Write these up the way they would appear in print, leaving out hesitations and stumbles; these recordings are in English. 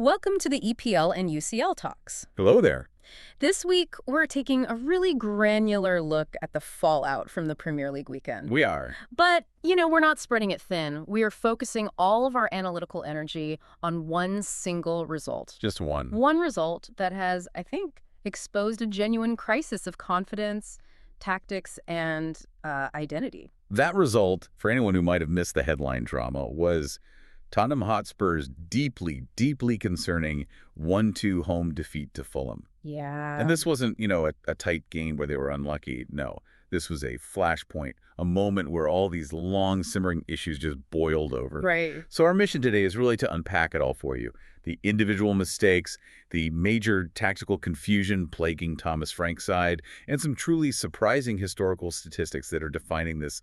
Welcome to the EPL and UCL talks. Hello there. This week, we're taking a really granular look at the fallout from the Premier League weekend. We are. But, we're not spreading it thin. We are focusing all of our analytical energy on one single result. Just one. One result that has, I think, exposed a genuine crisis of confidence, tactics, and identity. That result, for anyone who might have missed the headline drama, was Tottenham Hotspur's deeply, deeply concerning 1-2 home defeat to Fulham. Yeah. And this wasn't, a tight game where they were unlucky. No, this was a flashpoint, a moment where all these long simmering issues just boiled over. Right. So our mission today is really to unpack it all for you. The individual mistakes, the major tactical confusion plaguing Thomas Frank's side, and some truly surprising historical statistics that are defining this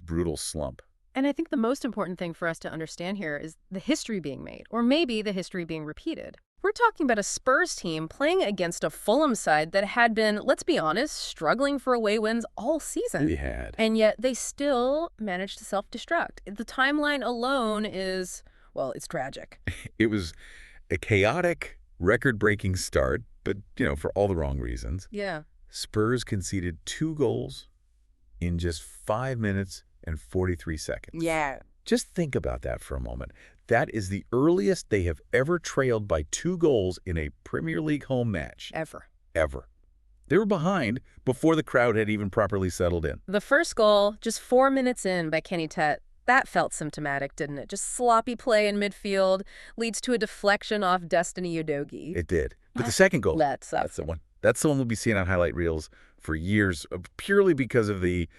brutal slump. And I think the most important thing for us to understand here is the history being made, or maybe the history being repeated. We're talking about a Spurs team playing against a Fulham side that had been, let's be honest, struggling for away wins all season. They had. And yet they still managed to self-destruct. The timeline alone is, well, it's tragic. It was a chaotic, record-breaking start, but, for all the wrong reasons. Yeah. Spurs conceded 2 goals in just 5 minutes and 43 seconds. Yeah. Just think about that for a moment. That is the earliest they have ever trailed by 2 goals in a Premier League home match. Ever. They were behind before the crowd had even properly settled in. The first goal, just 4 minutes in by Kenny Tet, that felt symptomatic, didn't it? Just sloppy play in midfield leads to a deflection off Destiny Udogie. It did. But the second goal, that's the one. That's the one we'll be seeing on highlight reels for years, purely because of the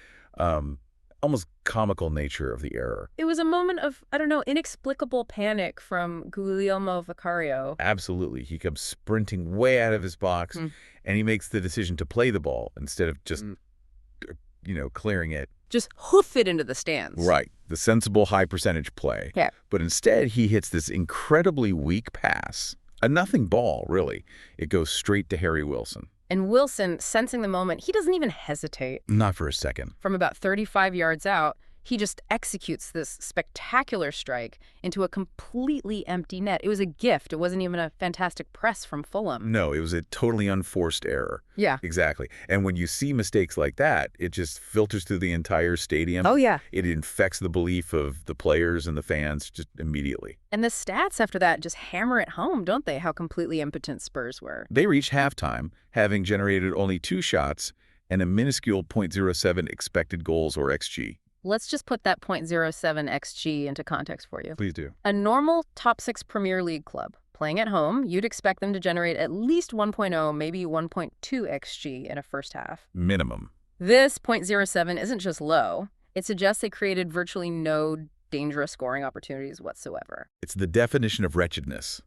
almost comical nature of the error. It was a moment of, inexplicable panic from Guglielmo Vicario. Absolutely. He comes sprinting way out of his box, and he makes the decision to play the ball instead of just, clearing it. Just hoof it into the stands. Right. The sensible high-percentage play. Yeah. But instead, he hits this incredibly weak pass. A nothing ball, really. It goes straight to Harry Wilson. And Wilson, sensing the moment, he doesn't even hesitate. Not for a second. From about 35 yards out, he just executes this spectacular strike into a completely empty net. It was a gift. It wasn't even a fantastic press from Fulham. No, it was a totally unforced error. Yeah. Exactly. And when you see mistakes like that, it just filters through the entire stadium. Oh, yeah. It infects the belief of the players and the fans just immediately. And the stats after that just hammer it home, don't they, how completely impotent Spurs were. They reached halftime, having generated only 2 shots and a minuscule .07 expected goals or XG. Let's just put that .07 XG into context for you. Please do. A normal top 6 Premier League club playing at home, you'd expect them to generate at least 1.0, maybe 1.2 XG in a first half. Minimum. This .07 isn't just low. It suggests they created virtually no dangerous scoring opportunities whatsoever. It's the definition of wretchedness.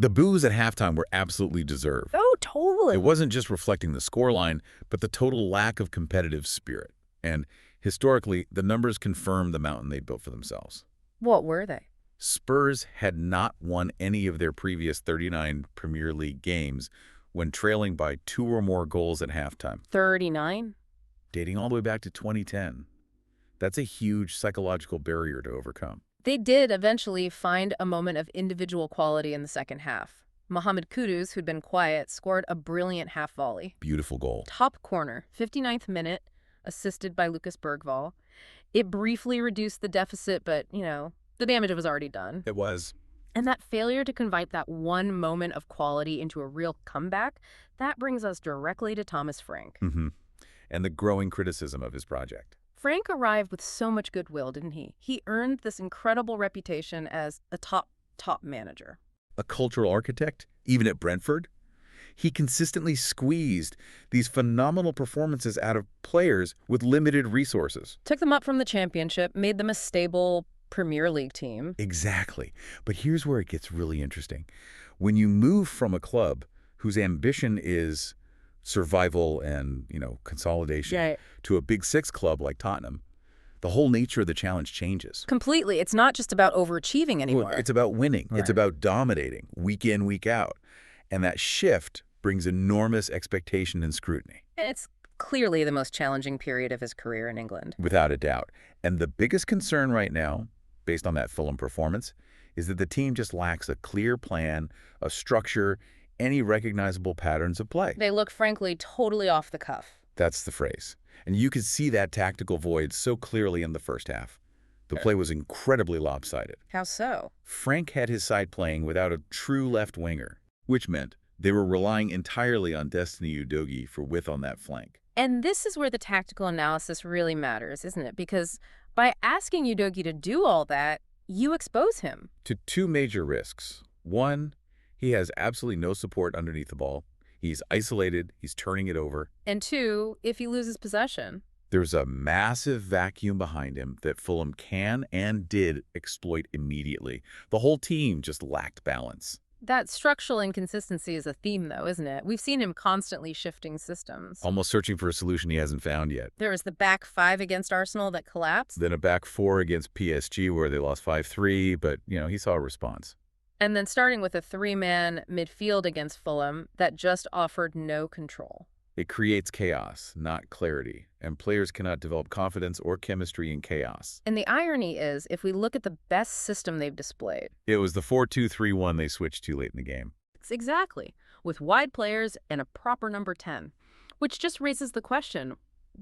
The boos at halftime were absolutely deserved. Oh, totally. It wasn't just reflecting the scoreline, but the total lack of competitive spirit. And historically, the numbers confirm the mountain they built for themselves. What were they? Spurs had not won any of their previous 39 Premier League games when trailing by 2 or more goals at halftime. 39? Dating all the way back to 2010. That's a huge psychological barrier to overcome. They did eventually find a moment of individual quality in the second half. Mohamed Kudus, who'd been quiet, scored a brilliant half volley. Beautiful goal. Top corner, 59th minute, assisted by Lucas Bergvall. It briefly reduced the deficit, but, the damage was already done. It was. And that failure to convert that one moment of quality into a real comeback, that brings us directly to Thomas Frank. And the growing criticism of his project. Frank arrived with so much goodwill, didn't he? He earned this incredible reputation as a top manager. A cultural architect, even at Brentford. He consistently squeezed these phenomenal performances out of players with limited resources. Took them up from the championship, made them a stable Premier League team. Exactly. But here's where it gets really interesting. When you move from a club whose ambition is survival and, consolidation to a Big Six club like Tottenham, the whole nature of the challenge changes. Completely. It's not just about overachieving anymore. Well, it's about winning. Right. It's about dominating week in, week out. And that shift brings enormous expectation and scrutiny. It's clearly the most challenging period of his career in England. Without a doubt. And the biggest concern right now, based on that Fulham performance, is that the team just lacks a clear plan, a structure, any recognizable patterns of play. They look, frankly, totally off the cuff. That's the phrase. And you could see that tactical void so clearly in the first half. The play was incredibly lopsided. How so? Frank had his side playing without a true left winger, which meant they were relying entirely on Destiny Udogie for width on that flank. And this is where the tactical analysis really matters, isn't it? Because by asking Udogie to do all that, you expose him to two major risks. One, he has absolutely no support underneath the ball. He's isolated, he's turning it over. And two, if he loses possession. There's a massive vacuum behind him that Fulham can and did exploit immediately. The whole team just lacked balance. That structural inconsistency is a theme, though, isn't it? We've seen him constantly shifting systems. Almost searching for a solution he hasn't found yet. There was the back five against Arsenal that collapsed. Then a back four against PSG where they lost 5-3, but, he saw a response. And then starting with a three-man midfield against Fulham that just offered no control. It creates chaos, not clarity, and players cannot develop confidence or chemistry in chaos. And the irony is, if we look at the best system they've displayed, it was the 4-2-3-1 they switched to late in the game. Exactly, with wide players and a proper number 10, which just raises the question,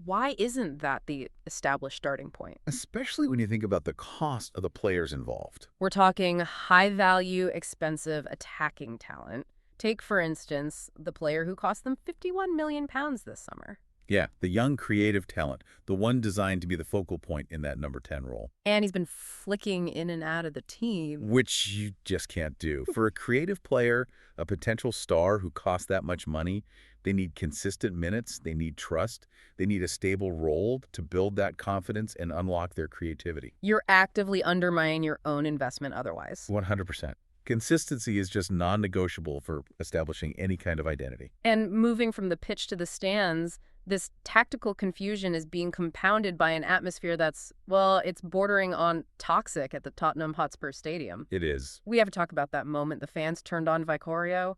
why isn't that the established starting point? Especially when you think about the cost of the players involved. We're talking high-value, expensive attacking talent. Take, for instance, the player who cost them £51 million this summer. Yeah, the young creative talent, the one designed to be the focal point in that number 10 role. And he's been flicking in and out of the team. Which you just can't do. For a creative player, a potential star who costs that much money, they need consistent minutes, they need trust, they need a stable role to build that confidence and unlock their creativity. You're actively undermining your own investment otherwise. 100%. Consistency is just non-negotiable for establishing any kind of identity. And moving from the pitch to the stands, this tactical confusion is being compounded by an atmosphere that's, well, it's bordering on toxic at the Tottenham Hotspur Stadium. It is. We have to talk about that moment the fans turned on Vicario,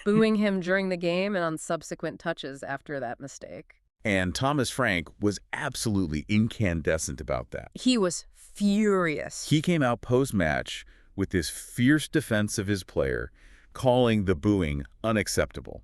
booing him during the game and on subsequent touches after that mistake. And Thomas Frank was absolutely incandescent about that. He was furious. He came out post-match with this fierce defense of his player, calling the booing unacceptable.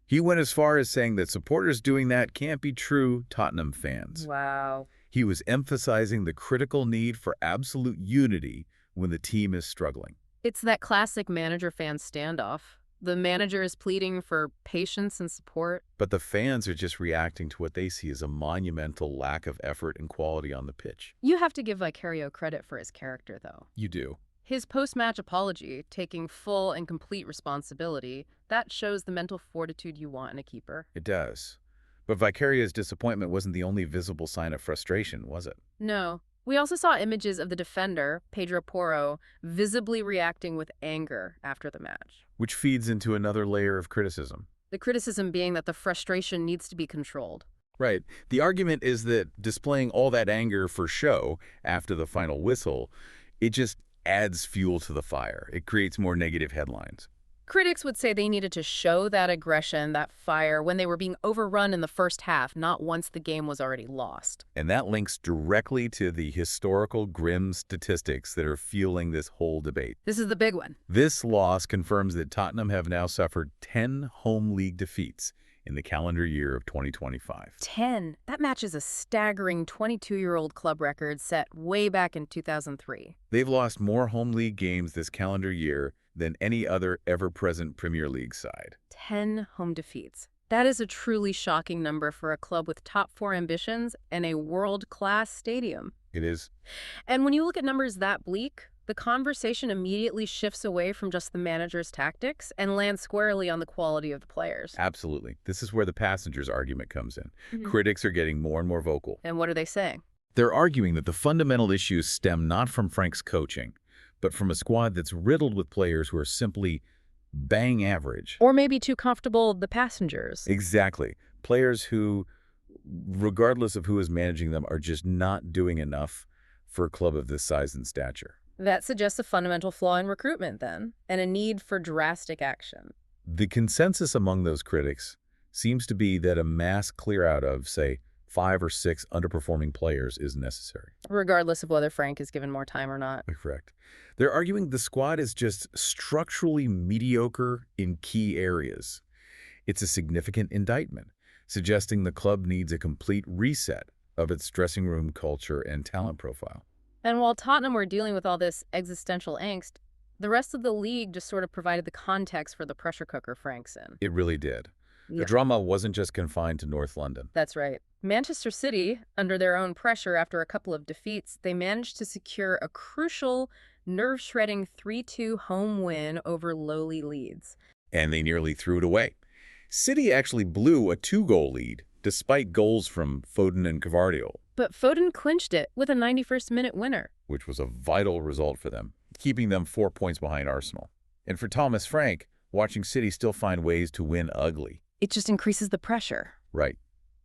He went as far as saying that supporters doing that can't be true Tottenham fans. Wow. He was emphasizing the critical need for absolute unity when the team is struggling. It's that classic manager-fan standoff. The manager is pleading for patience and support. But the fans are just reacting to what they see as a monumental lack of effort and quality on the pitch. You have to give Vicario credit for his character, though. You do. His post-match apology, taking full and complete responsibility, that shows the mental fortitude you want in a keeper. It does. But Vicario's disappointment wasn't the only visible sign of frustration, was it? No. We also saw images of the defender, Pedro Porro, visibly reacting with anger after the match. Which feeds into another layer of criticism. The criticism being that the frustration needs to be controlled. Right. The argument is that displaying all that anger for show after the final whistle, it just adds fuel to the fire. It creates more negative headlines. Critics would say they needed to show that aggression, that fire, when they were being overrun in the first half, not once the game was already lost. And that links directly to the historical grim statistics that are fueling this whole debate. This is the big one. This loss confirms that Tottenham have now suffered 10 home league defeats in the calendar year of 2025. 10. That matches a staggering 22-year-old club record set way back in 2003. They've lost more home league games this calendar year than any other ever-present Premier League side. 10 home defeats. That is a truly shocking number for a club with top-4 ambitions and a world-class stadium. It is. And when you look at numbers that bleak, the conversation immediately shifts away from just the manager's tactics and lands squarely on the quality of the players. Absolutely. This is where the passengers argument comes in. Critics are getting more and more vocal. And what are they saying? They're arguing that the fundamental issues stem not from Frank's coaching, but from a squad that's riddled with players who are simply bang average. Or maybe too comfortable, the passengers. Exactly. Players who, regardless of who is managing them, are just not doing enough for a club of this size and stature. That suggests a fundamental flaw in recruitment, then, and a need for drastic action. The consensus among those critics seems to be that a mass clear-out of, say, 5 or 6 underperforming players is necessary. Regardless of whether Frank is given more time or not. Correct. They're arguing the squad is just structurally mediocre in key areas. It's a significant indictment, suggesting the club needs a complete reset of its dressing room culture and talent profile. And while Tottenham were dealing with all this existential angst, the rest of the league just sort of provided the context for the pressure cooker Frank's in. It really did. The Yeah. drama wasn't just confined to North London. That's right. Manchester City, under their own pressure after a couple of defeats, they managed to secure a crucial, nerve-shredding 3-2 home win over lowly Leeds. And they nearly threw it away. City actually blew a 2-goal lead, despite goals from Foden and Gvardiol, But Foden clinched it with a 91st-minute winner. which was a vital result for them, keeping them 4 points behind Arsenal. And for Thomas Frank, watching City still find ways to win ugly. It just increases the pressure. Right.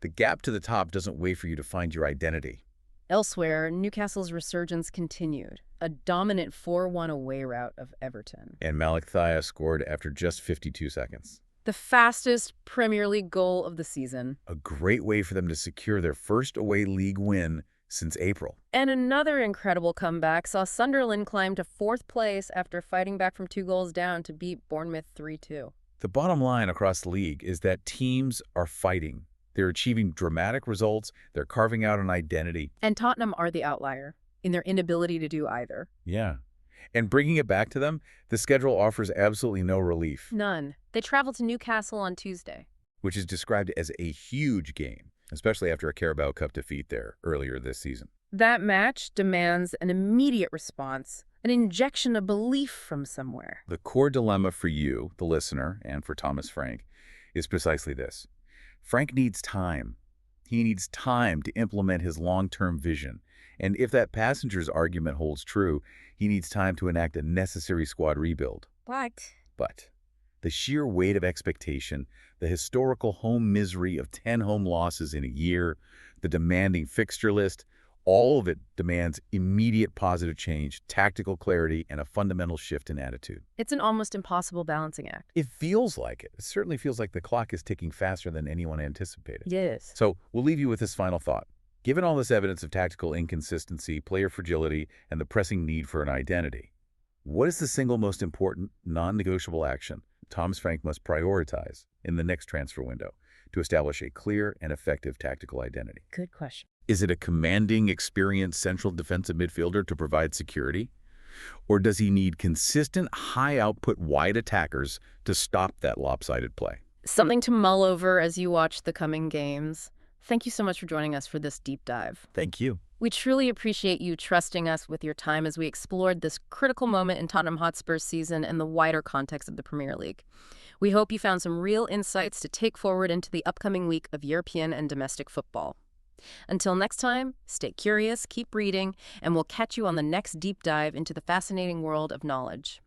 The gap to the top doesn't wait for you to find your identity. Elsewhere, Newcastle's resurgence continued, a dominant 4-1 away rout of Everton. And Malik Thaya scored after just 52 seconds. The fastest Premier League goal of the season. A great way for them to secure their first away league win since April. And another incredible comeback saw Sunderland climb to 4th place after fighting back from 2 goals down to beat Bournemouth 3-2. The bottom line across the league is that teams are fighting. They're achieving dramatic results. They're carving out an identity. And Tottenham are the outlier in their inability to do either. Yeah. And bringing it back to them, the schedule offers absolutely no relief, None. They travel to Newcastle on Tuesday. which is described as a huge game, especially after a Carabao Cup defeat there earlier this season. That match demands an immediate response, an injection of belief from somewhere. The core dilemma for you, the listener, and for Thomas Frank, is precisely this. Frank needs time. He needs time to implement his long-term vision. And if that passenger's argument holds true, he needs time to enact a necessary squad rebuild. But the sheer weight of expectation, the historical home misery of 10 home losses in a year, the demanding fixture list, all of it demands immediate positive change, tactical clarity, and a fundamental shift in attitude. It's an almost impossible balancing act. It feels like it. It certainly feels like the clock is ticking faster than anyone anticipated. Yes. So we'll leave you with this final thought. Given all this evidence of tactical inconsistency, player fragility, and the pressing need for an identity, what is the single most important non-negotiable action Thomas Frank must prioritize in the next transfer window to establish a clear and effective tactical identity? Good question. Is it a commanding, experienced central defensive midfielder to provide security? Or does he need consistent, high-output wide attackers to stop that lopsided play? Something to mull over as you watch the coming games. Thank you so much for joining us for this deep dive. Thank you. We truly appreciate you trusting us with your time as we explored this critical moment in Tottenham Hotspur's season and the wider context of the Premier League. We hope you found some real insights to take forward into the upcoming week of European and domestic football. Until next time, stay curious, keep reading, and we'll catch you on the next deep dive into the fascinating world of knowledge.